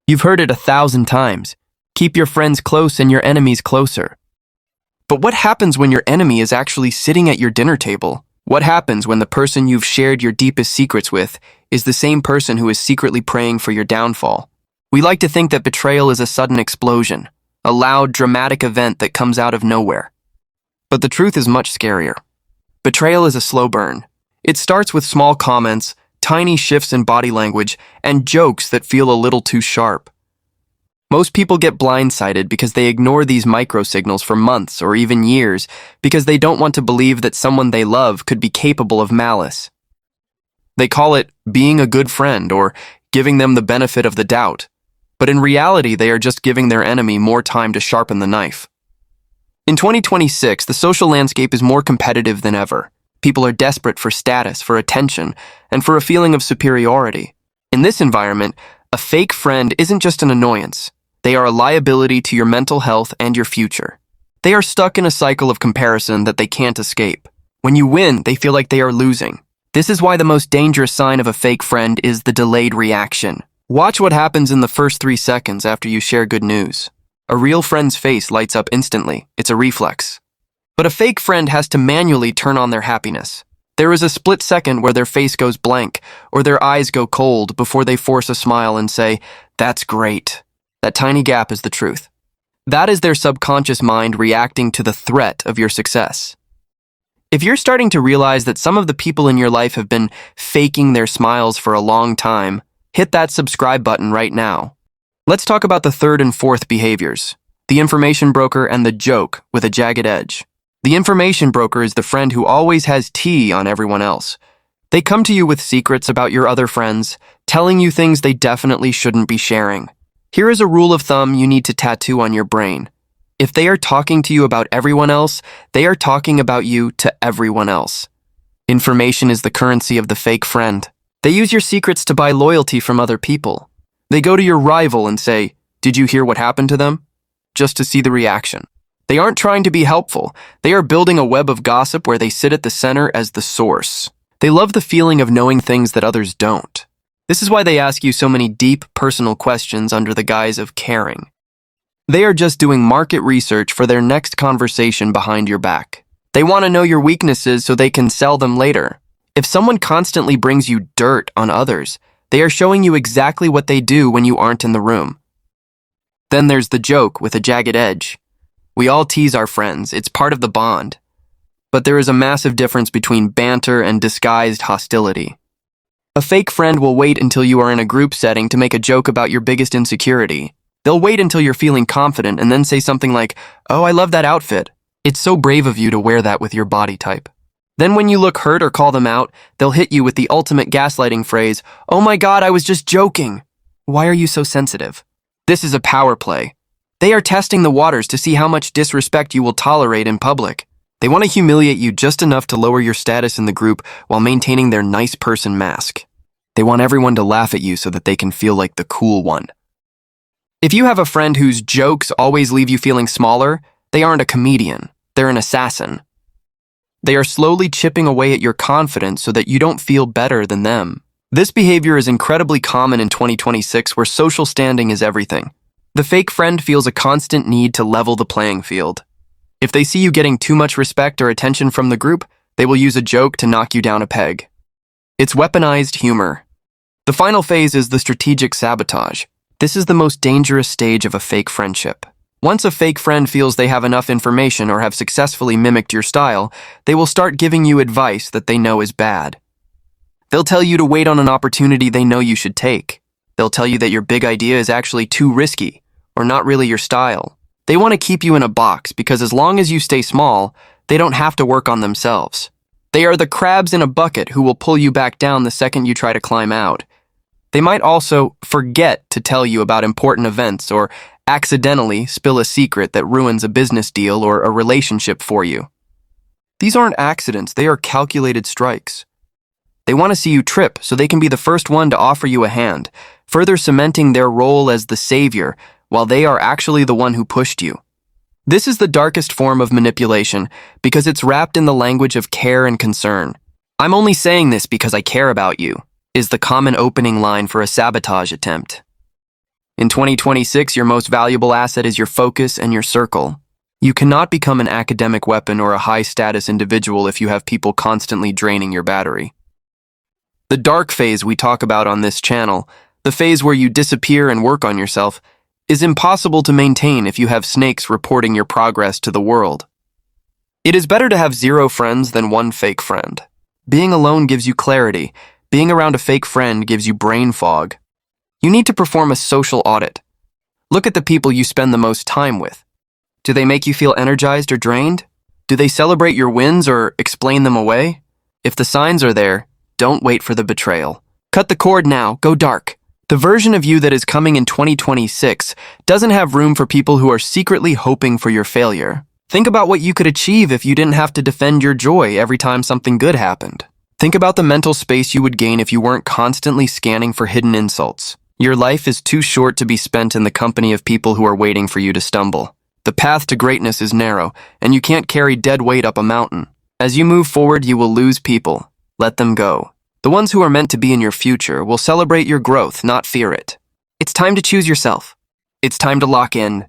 You've heard it 1,000 times. Keep your friends close and your enemies closer. But what happens when your enemy is actually sitting at your dinner table? What happens when the person you've shared your deepest secrets with is the same person who is secretly praying for your downfall? We like to think that betrayal is a sudden explosion, a loud, dramatic event that comes out of nowhere. But the truth is much scarier. Betrayal is a slow burn. It starts with small comments, tiny shifts in body language, and jokes that feel a little too sharp. Most people get blindsided because they ignore these microsignals for months or even years because they don't want to believe that someone they love could be capable of malice. They call it being a good friend or giving them the benefit of the doubt, but in reality they are just giving their enemy more time to sharpen the knife. In 2026, the social landscape is more competitive than ever. People are desperate for status, for attention, and for a feeling of superiority. In this environment, a fake friend isn't just an annoyance. They are a liability to your mental health and your future. They are stuck in a cycle of comparison that they can't escape. When you win, they feel like they are losing. This is why the most dangerous sign of a fake friend is the delayed reaction. Watch what happens in the first 3 seconds after you share good news. A real friend's face lights up instantly. It's a reflex. But a fake friend has to manually turn on their happiness. There is a split second where their face goes blank or their eyes go cold before they force a smile and say, "That's great." That tiny gap is the truth. That is their subconscious mind reacting to the threat of your success. If you're starting to realize that some of the people in your life have been faking their smiles for a long time, hit that subscribe button right now. Let's talk about the third and fourth behaviors, the information broker and the joke with a jagged edge. The information broker is the friend who always has tea on everyone else. They come to you with secrets about your other friends, telling you things they definitely shouldn't be sharing. Here is a rule of thumb you need to tattoo on your brain. If they are talking to you about everyone else, they are talking about you to everyone else. Information is the currency of the fake friend. They use your secrets to buy loyalty from other people. They go to your rival and say, "Did you hear what happened to them?" just to see the reaction. They aren't trying to be helpful. They are building a web of gossip where they sit at the center as the source. They love the feeling of knowing things that others don't. This is why they ask you so many deep, personal questions under the guise of caring. They are just doing market research for their next conversation behind your back. They want to know your weaknesses so they can sell them later. If someone constantly brings you dirt on others, they are showing you exactly what they do when you aren't in the room. Then there's the joke with a jagged edge. We all tease our friends, it's part of the bond. But there is a massive difference between banter and disguised hostility. A fake friend will wait until you are in a group setting to make a joke about your biggest insecurity. They'll wait until you're feeling confident and then say something like, "Oh, I love that outfit. It's so brave of you to wear that with your body type." Then when you look hurt or call them out, they'll hit you with the ultimate gaslighting phrase, "Oh my God, I was just joking. Why are you so sensitive?" This is a power play. They are testing the waters to see how much disrespect you will tolerate in public. They want to humiliate you just enough to lower your status in the group while maintaining their nice person mask. They want everyone to laugh at you so that they can feel like the cool one. If you have a friend whose jokes always leave you feeling smaller, they aren't a comedian. They're an assassin. They are slowly chipping away at your confidence so that you don't feel better than them. This behavior is incredibly common in 2026 where social standing is everything. The fake friend feels a constant need to level the playing field. If they see you getting too much respect or attention from the group, they will use a joke to knock you down a peg. It's weaponized humor. The final phase is the strategic sabotage. This is the most dangerous stage of a fake friendship. Once a fake friend feels they have enough information or have successfully mimicked your style, they will start giving you advice that they know is bad. They'll tell you to wait on an opportunity they know you should take. They'll tell you that your big idea is actually too risky or not really your style. They want to keep you in a box because as long as you stay small, they don't have to work on themselves. They are the crabs in a bucket who will pull you back down the second you try to climb out. They might also forget to tell you about important events or accidentally spill a secret that ruins a business deal or a relationship for you. These aren't accidents, they are calculated strikes. They want to see you trip so they can be the first one to offer you a hand, further cementing their role as the savior while they are actually the one who pushed you. This is the darkest form of manipulation because it's wrapped in the language of care and concern. "I'm only saying this because I care about you," is the common opening line for a sabotage attempt. In 2026, your most valuable asset is your focus and your circle. You cannot become an academic weapon or a high-status individual if you have people constantly draining your battery. The dark phase we talk about on this channel, the phase where you disappear and work on yourself, is impossible to maintain if you have snakes reporting your progress to the world. It is better to have 0 friends than 1 fake friend. Being alone gives you clarity. Being around a fake friend gives you brain fog. You need to perform a social audit. Look at the people you spend the most time with. Do they make you feel energized or drained? Do they celebrate your wins or explain them away? If the signs are there, don't wait for the betrayal. Cut the cord now, go dark. The version of you that is coming in 2026 doesn't have room for people who are secretly hoping for your failure. Think about what you could achieve if you didn't have to defend your joy every time something good happened. Think about the mental space you would gain if you weren't constantly scanning for hidden insults. Your life is too short to be spent in the company of people who are waiting for you to stumble. The path to greatness is narrow, and you can't carry dead weight up a mountain. As you move forward, you will lose people. Let them go. The ones who are meant to be in your future will celebrate your growth, not fear it. It's time to choose yourself. It's time to lock in.